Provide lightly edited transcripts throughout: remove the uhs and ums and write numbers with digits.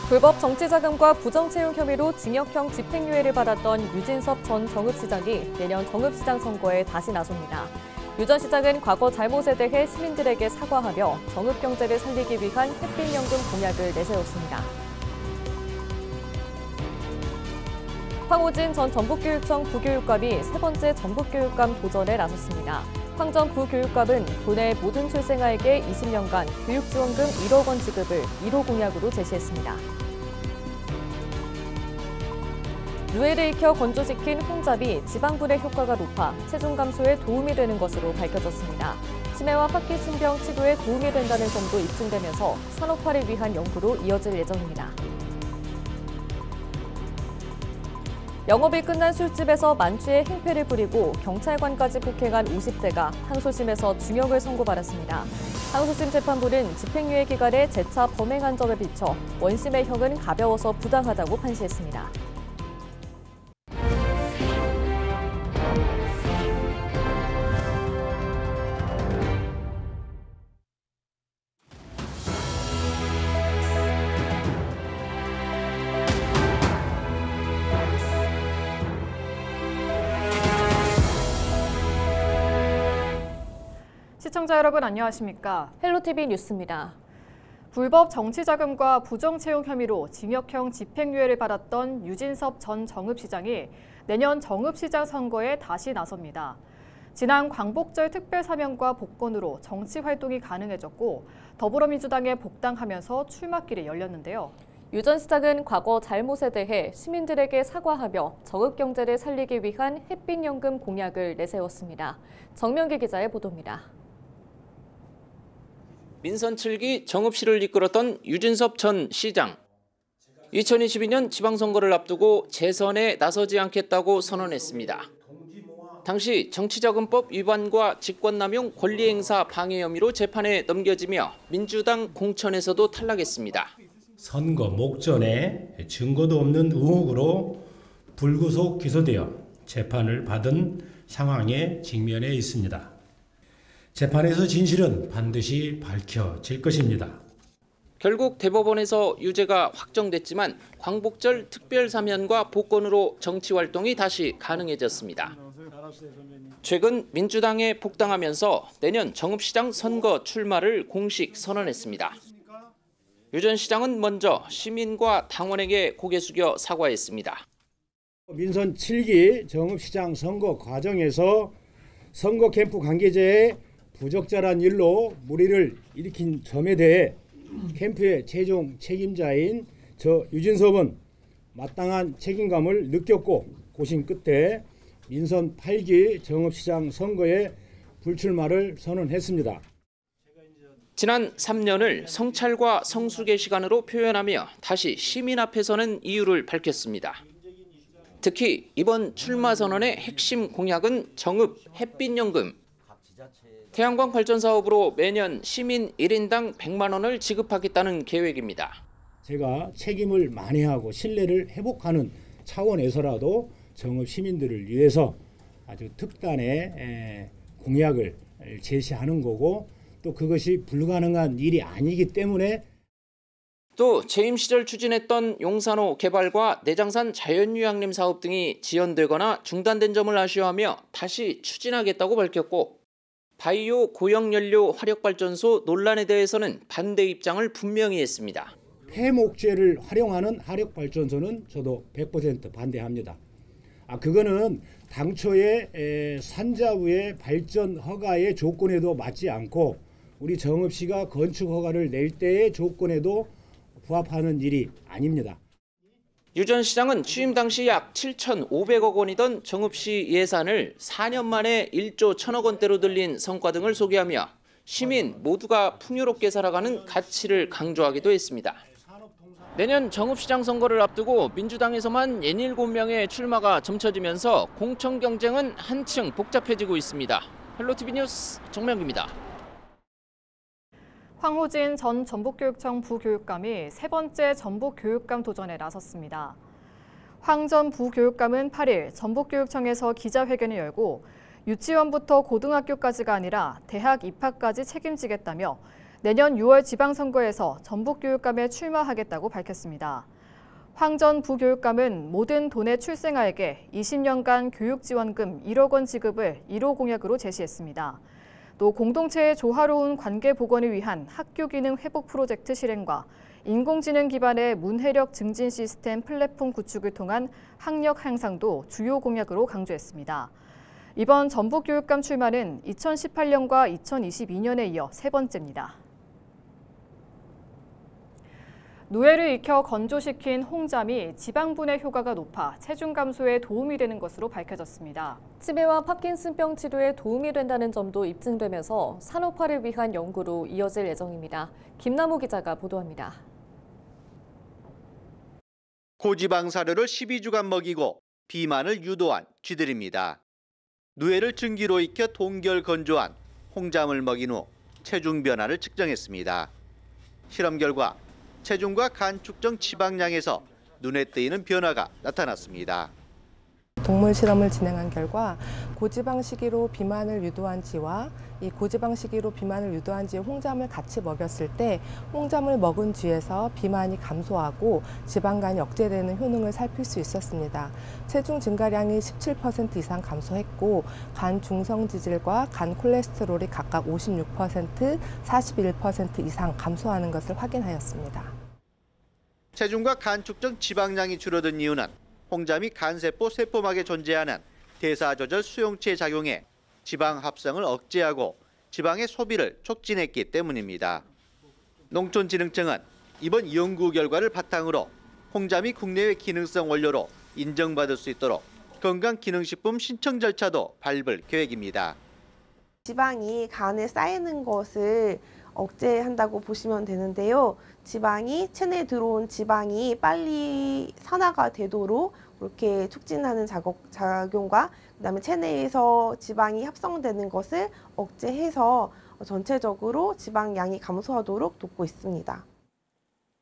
불법 정치자금과 부정채용 혐의로 징역형 집행유예를 받았던 유진섭 전 정읍시장이 내년 정읍시장 선거에 다시 나섭니다. 유 전 시장은 과거 잘못에 대해 시민들에게 사과하며 정읍경제를 살리기 위한 햇빛연금 공약을 내세웠습니다. 황호진 전 전북교육청 부교육감이 세 번째 전북교육감 도전에 나섰습니다. 황 전 부교육감은 도내 모든 출생아에게 20년간 교육지원금 1억 원 지급을 1호 공약으로 제시했습니다. 누에를 익혀 건조시킨 혼잡이 지방불의 효과가 높아 체중 감소에 도움이 되는 것으로 밝혀졌습니다. 치매와 파킨슨병 치료에 도움이 된다는 점도 입증되면서 산업화를 위한 연구로 이어질 예정입니다. 영업이 끝난 술집에서 만취해 행패를 부리고 경찰관까지 폭행한 50대가 항소심에서 중형을 선고받았습니다. 항소심 재판부는 집행유예 기간에 재차 범행한 점에 비춰 원심의 형은 가벼워서 부당하다고 판시했습니다. 시청자 여러분 안녕하십니까? 헬로티비 뉴스입니다. 불법 정치자금과 부정채용 혐의로 징역형 집행유예를 받았던 유진섭 전 정읍시장이 내년 정읍시장 선거에 다시 나섭니다. 지난 광복절 특별사면과 복권으로 정치활동이 가능해졌고 더불어민주당에 복당하면서 출마길이 열렸는데요. 유 전 시장은 과거 잘못에 대해 시민들에게 사과하며 정읍경제를 살리기 위한 햇빛연금 공약을 내세웠습니다. 정명기 기자의 보도입니다. 민선 7기 정읍시를 이끌었던 유진섭 전 시장. 2022년 지방선거를 앞두고 재선에 나서지 않겠다고 선언했습니다. 당시 정치자금법 위반과 직권남용 권리행사 방해 혐의로 재판에 넘겨지며 민주당 공천에서도 탈락했습니다. 선거 목전에 증거도 없는 의혹으로 불구속 기소되어 재판을 받은 상황에 직면해 있습니다. 재판에서 진실은 반드시 밝혀질 것입니다. 결국 대법원에서 유죄가 확정됐지만 광복절 특별사면과 복권으로 정치활동이 다시 가능해졌습니다. 최근 민주당에 복당하면서 내년 정읍시장 선거 출마를 공식 선언했습니다. 유 전 시장은 먼저 시민과 당원에게 고개 숙여 사과했습니다. 민선 7기 정읍시장 선거 과정에서 선거 캠프 관계자의 부적절한 일로 무리를 일으킨 점에 대해 캠프의 최종 책임자인 저 유진섭은 마땅한 책임감을 느꼈고 고심 끝에 민선 8기 정읍시장 선거에 불출마를 선언했습니다. 지난 3년을 성찰과 성숙의 시간으로 표현하며 다시 시민 앞에 서는 이유를 밝혔습니다. 특히 이번 출마 선언의 핵심 공약은 정읍 햇빛연금. 태양광 발전 사업으로 매년 시민 1인당 100만 원을 지급하겠다는 계획입니다. 제가 책임을 만회하고 신뢰를 회복하는 차원에서라도 정읍 시민들을 위해서 아주 특단의 공약을 제시하는 거고 또 그것이 불가능한 일이 아니기 때문에 또 재임 시절 추진했던 용산호 개발과 내장산 자연휴양림 사업 등이 지연되거나 중단된 점을 아쉬워하며 다시 추진하겠다고 밝혔고 바이오 고형연료 화력발전소 논란에 대해서는 반대 입장을 분명히 했습니다. 폐목재를 활용하는 화력발전소는 저도 100% 반대합니다. 그거는 당초에 산자부의 발전 허가의 조건에도 맞지 않고 우리 정읍시가 건축 허가를 낼 때의 조건에도 부합하는 일이 아닙니다. 유 전 시장은 취임 당시 약 7,500억 원이던 정읍시 예산을 4년 만에 1조 1,000억 원대로 늘린 성과 등을 소개하며 시민 모두가 풍요롭게 살아가는 가치를 강조하기도 했습니다. 내년 정읍시장 선거를 앞두고 민주당에서만 67명의 출마가 점쳐지면서 공천 경쟁은 한층 복잡해지고 있습니다. 헬로티비 뉴스 정명기입니다. 황호진 전 전북교육청 부교육감이 세 번째 전북교육감 도전에 나섰습니다. 황 전 부교육감은 8일 전북교육청에서 기자회견을 열고 유치원부터 고등학교까지가 아니라 대학 입학까지 책임지겠다며 내년 6월 지방선거에서 전북교육감에 출마하겠다고 밝혔습니다. 황 전 부교육감은 모든 도내 출생아에게 20년간 교육지원금 1억 원 지급을 1호 공약으로 제시했습니다. 또 공동체의 조화로운 관계 복원을 위한 학교 기능 회복 프로젝트 실행과 인공지능 기반의 문해력 증진 시스템 플랫폼 구축을 통한 학력 향상도 주요 공약으로 강조했습니다. 이번 전북교육감 출마는 2018년과 2022년에 이어 세 번째입니다. 누에를 익혀 건조시킨 홍잠이 지방분해 효과가 높아 체중 감소에 도움이 되는 것으로 밝혀졌습니다. 치매와 파킨슨병 치료에 도움이 된다는 점도 입증되면서 산업화를 위한 연구로 이어질 예정입니다. 김남호 기자가 보도합니다. 고지방 사료를 12주간 먹이고 비만을 유도한 쥐들입니다. 누에를 증기로 익혀 동결 건조한 홍잠을 먹인 후 체중 변화를 측정했습니다. 실험 결과 체중과 간 축정 지방량에서 눈에 띄는 변화가 나타났습니다. 동물 실험을 진행한 결과 고지방 식이로 비만을 유도한 쥐와 이 고지방 식이로 비만을 유도한 쥐의 홍잠을 같이 먹였을 때 홍잠을 먹은 쥐에서 비만이 감소하고 지방간이 억제되는 효능을 살필 수 있었습니다. 체중 증가량이 17% 이상 감소했고 간 중성지질과 간 콜레스테롤이 각각 56%, 41% 이상 감소하는 것을 확인하였습니다. 체중과 간 축정 지방량이 줄어든 이유는 홍잠이 간세포 세포막에 존재하는 대사조절 수용체에 작용해 지방 합성을 억제하고 지방의 소비를 촉진했기 때문입니다. 농촌진흥청은 이번 연구 결과를 바탕으로 홍잠이 국내외 기능성 원료로 인정받을 수 있도록 건강기능식품 신청 절차도 밟을 계획입니다. 지방이 간에 쌓이는 것을 억제한다고 보시면 되는데요. 지방이 체내에 들어온 지방이 빨리 산화가 되도록 이렇게 촉진하는 작용과 그다음에 체내에서 지방이 합성되는 것을 억제해서 전체적으로 지방량이 감소하도록 돕고 있습니다.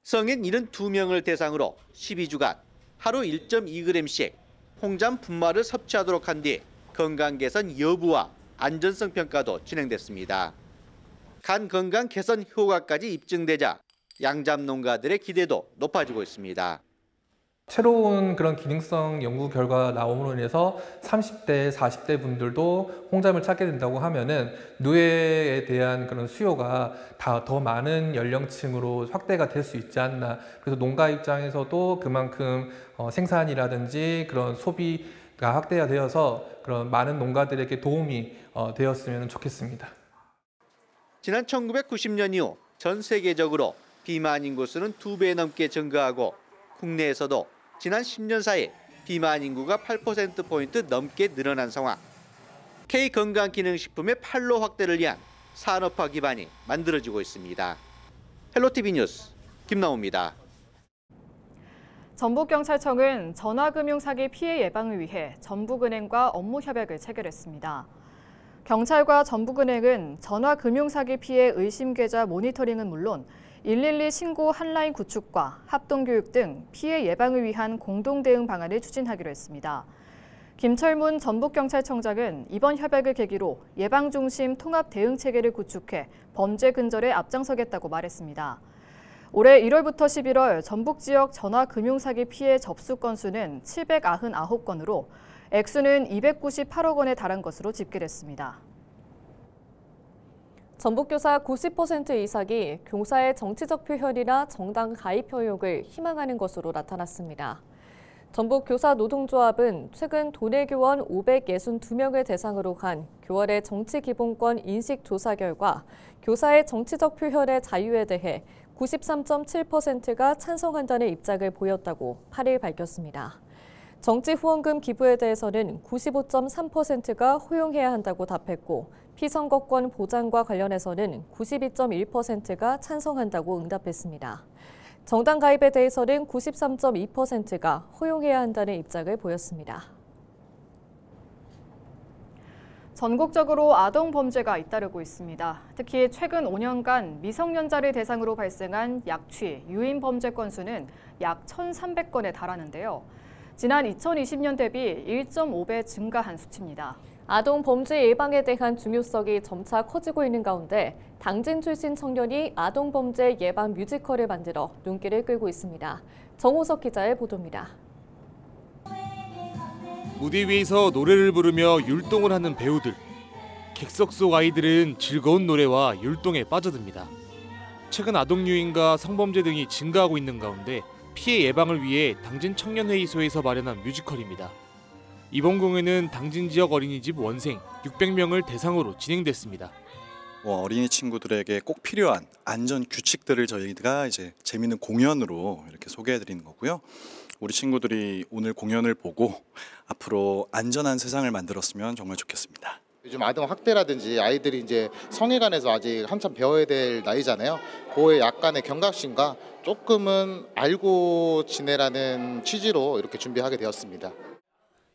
성인 72명을 대상으로 12주간 하루 1.2g씩 홍잠 분말을 섭취하도록 한 뒤 건강 개선 여부와 안전성 평가도 진행됐습니다. 간 건강 개선 효과까지 입증되자 양잠 농가들의 기대도 높아지고 있습니다. 새로운 그런 기능성 연구 결과가 나옴으로 인해서 30대, 40대 분들도 홍잠을 찾게 된다고 하면은 누에에 대한 그런 수요가 더 많은 연령층으로 확대가 될 수 있지 않나. 그래서 농가 입장에서도 그만큼 생산이라든지 그런 소비가 확대가 되어서 그런 많은 농가들에게 도움이 되었으면 좋겠습니다. 지난 1990년 이후 전 세계적으로 비만 인구수는 2배 넘게 증가하고 국내에서도 지난 10년 사이 비만 인구가 8%포인트 넘게 늘어난 상황. K건강기능식품의 판로 확대를 위한 산업화 기반이 만들어지고 있습니다. 헬로티비 뉴스 김나호입니다. 전북경찰청은 전화금융사기 피해 예방을 위해 전북은행과 업무 협약을 체결했습니다. 경찰과 전북은행은 전화금융사기 피해 의심 계좌 모니터링은 물론 112 신고 한라인 구축과 합동교육 등 피해 예방을 위한 공동대응 방안을 추진하기로 했습니다. 김철문 전북경찰청장은 이번 협약을 계기로 예방중심 통합대응체계를 구축해 범죄 근절에 앞장서겠다고 말했습니다. 올해 1월부터 11월 전북 지역 전화금융사기 피해 접수 건수는 799건으로 액수는 298억 원에 달한 것으로 집계됐습니다. 전북교사 90% 이상이 교사의 정치적 표현이나 정당 가입 효용을 희망하는 것으로 나타났습니다. 전북교사노동조합은 최근 도내교원 562명을 대상으로 한 교월의 정치기본권 인식 조사 결과 교사의 정치적 표현의 자유에 대해 93.7%가 찬성한다는 입장을 보였다고 8일 밝혔습니다. 정치 후원금 기부에 대해서는 95.3%가 허용해야 한다고 답했고 피선거권 보장과 관련해서는 92.1%가 찬성한다고 응답했습니다. 정당 가입에 대해서는 93.2%가 허용해야 한다는 입장을 보였습니다. 전국적으로 아동 범죄가 잇따르고 있습니다. 특히 최근 5년간 미성년자를 대상으로 발생한 약취, 유인 범죄 건수는 약 1,300건에 달하는데요. 지난 2020년 대비 1.5배 증가한 수치입니다. 아동 범죄 예방에 대한 중요성이 점차 커지고 있는 가운데 당진 출신 청년이 아동 범죄 예방 뮤지컬을 만들어 눈길을 끌고 있습니다. 정호석 기자의 보도입니다. 무대 위에서 노래를 부르며 율동을 하는 배우들. 객석 속 아이들은 즐거운 노래와 율동에 빠져듭니다. 최근 아동 유인과 성범죄 등이 증가하고 있는 가운데 피해 예방을 위해 당진 청년회의소에서 마련한 뮤지컬입니다. 이번 공연은 당진 지역 어린이집 원생 600명을 대상으로 진행됐습니다. 어린이 친구들에게 꼭 필요한 안전 규칙들을 저희가 이제 재미있는 공연으로 이렇게 소개해드리는 거고요. 우리 친구들이 오늘 공연을 보고 앞으로 안전한 세상을 만들었으면 정말 좋겠습니다. 요즘 아동 학대라든지 아이들이 이제 성애관에서 아직 한참 배워야 될 나이잖아요. 그거에 약간의 경각심과 조금은 알고 지내라는 취지로 이렇게 준비하게 되었습니다.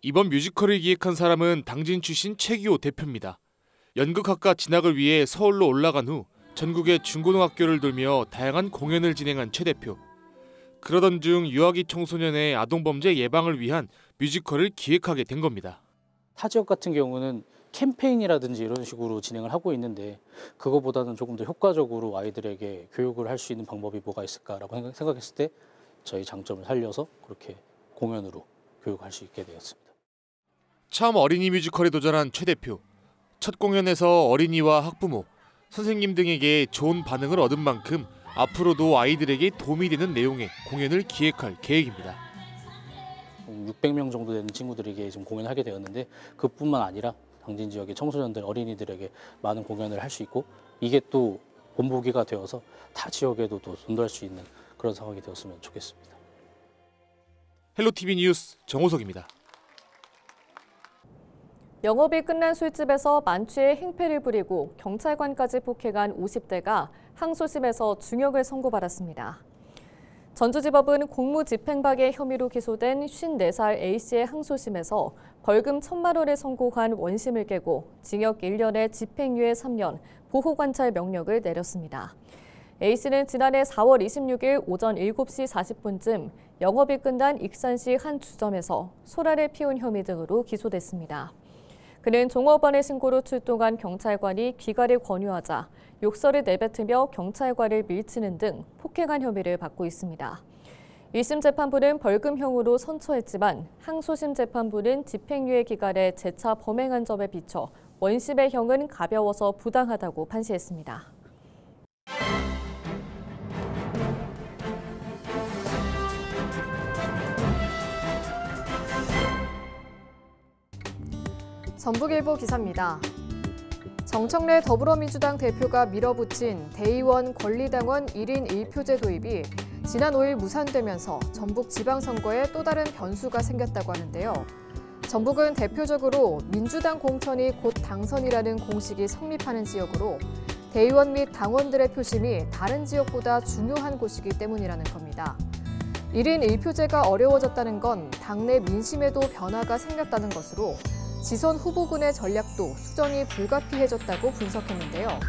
이번 뮤지컬을 기획한 사람은 당진 출신 최기호 대표입니다. 연극학과 진학을 위해 서울로 올라간 후 전국의 중고등학교를 돌며 다양한 공연을 진행한 최 대표. 그러던 중 유아기 청소년의 아동범죄 예방을 위한 뮤지컬을 기획하게 된 겁니다. 타 지역 같은 경우는 캠페인이라든지 이런 식으로 진행을 하고 있는데 그거보다는 조금 더 효과적으로 아이들에게 교육을 할 수 있는 방법이 뭐가 있을까라고 생각했을 때 저희 장점을 살려서 그렇게 공연으로 교육할 수 있게 되었습니다. 처음 어린이 뮤지컬에 도전한 최 대표. 첫 공연에서 어린이와 학부모, 선생님 등에게 좋은 반응을 얻은 만큼 앞으로도 아이들에게 도움이 되는 내용의 공연을 기획할 계획입니다. 600명 정도 되는 친구들에게 지금 공연하게 되었는데 그뿐만 아니라 당진 지역의 청소년들, 어린이들에게 많은 공연을 할 수 있고 이게 또 본보기가 되어서 타 지역에도 또 전달할 수 있는 그런 상황이 되었으면 좋겠습니다. 헬로티비 뉴스 정호석입니다. 영업이 끝난 술집에서 만취해 행패를 부리고 경찰관까지 폭행한 50대가 항소심에서 중형을 선고받았습니다. 전주지법은 공무집행방해 혐의로 기소된 54살 A씨의 항소심에서 벌금 1,000만 원을 선고한 원심을 깨고 징역 1년에 집행유예 3년, 보호관찰 명령을 내렸습니다. A씨는 지난해 4월 26일 오전 7시 40분쯤 영업이 끝난 익산시 한 주점에서 소라를 피운 혐의 등으로 기소됐습니다. 그는 종업원의 신고로 출동한 경찰관이 귀가를 권유하자 욕설을 내뱉으며 경찰관을 밀치는 등 폭행한 혐의를 받고 있습니다. 1심 재판부는 벌금형으로 선처했지만 항소심 재판부는 집행유예 기간에 재차 범행한 점에 비춰 원심의 형은 가벼워서 부당하다고 판시했습니다. 전북일보 기사입니다. 정청래 더불어민주당 대표가 밀어붙인 대의원 권리당원 1인 1표제 도입이 지난 5일 무산되면서 전북 지방선거에 또 다른 변수가 생겼다고 하는데요. 전북은 대표적으로 민주당 공천이 곧 당선이라는 공식이 성립하는 지역으로 대의원 및 당원들의 표심이 다른 지역보다 중요한 곳이기 때문이라는 겁니다. 1인 1표제가 어려워졌다는 건 당내 민심에도 변화가 생겼다는 것으로 지선 후보군의 전략도 수정이 불가피해졌다고 분석했는데요.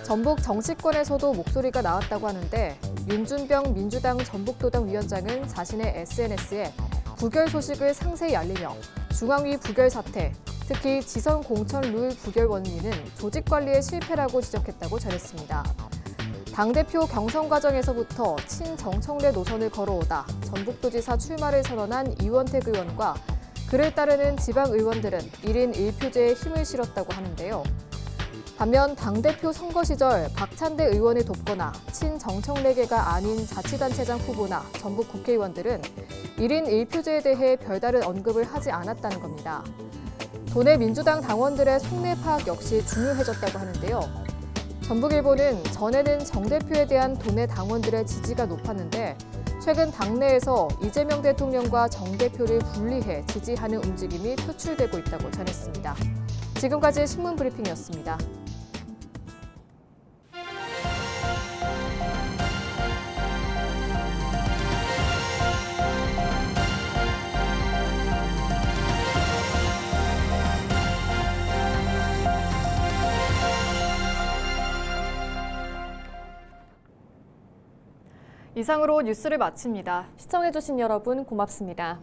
전북 정치권에서도 목소리가 나왔다고 하는데 윤준병 민주당 전북도당 위원장은 자신의 SNS에 부결 소식을 상세히 알리며 중앙위 부결 사태, 특히 지선 공천 룰 부결 원인은 조직 관리의 실패라고 지적했다고 전했습니다. 당대표 경선 과정에서부터 친정청래 노선을 걸어오다 전북도지사 출마를 선언한 이원택 의원과 그를 따르는 지방의원들은 1인 1표제에 힘을 실었다고 하는데요. 반면 당대표 선거 시절 박찬대 의원을 돕거나 친정청래계가 아닌 자치단체장 후보나 전북 국회의원들은 1인 1표제에 대해 별다른 언급을 하지 않았다는 겁니다. 도내 민주당 당원들의 속내 파악 역시 중요해졌다고 하는데요. 전북일보는 전에는 정 대표에 대한 도내 당원들의 지지가 높았는데 최근 당내에서 이재명 대통령과 정 대표를 분리해 지지하는 움직임이 표출되고 있다고 전했습니다. 지금까지 신문 브리핑이었습니다. 이상으로 뉴스를 마칩니다. 시청해주신 여러분 고맙습니다.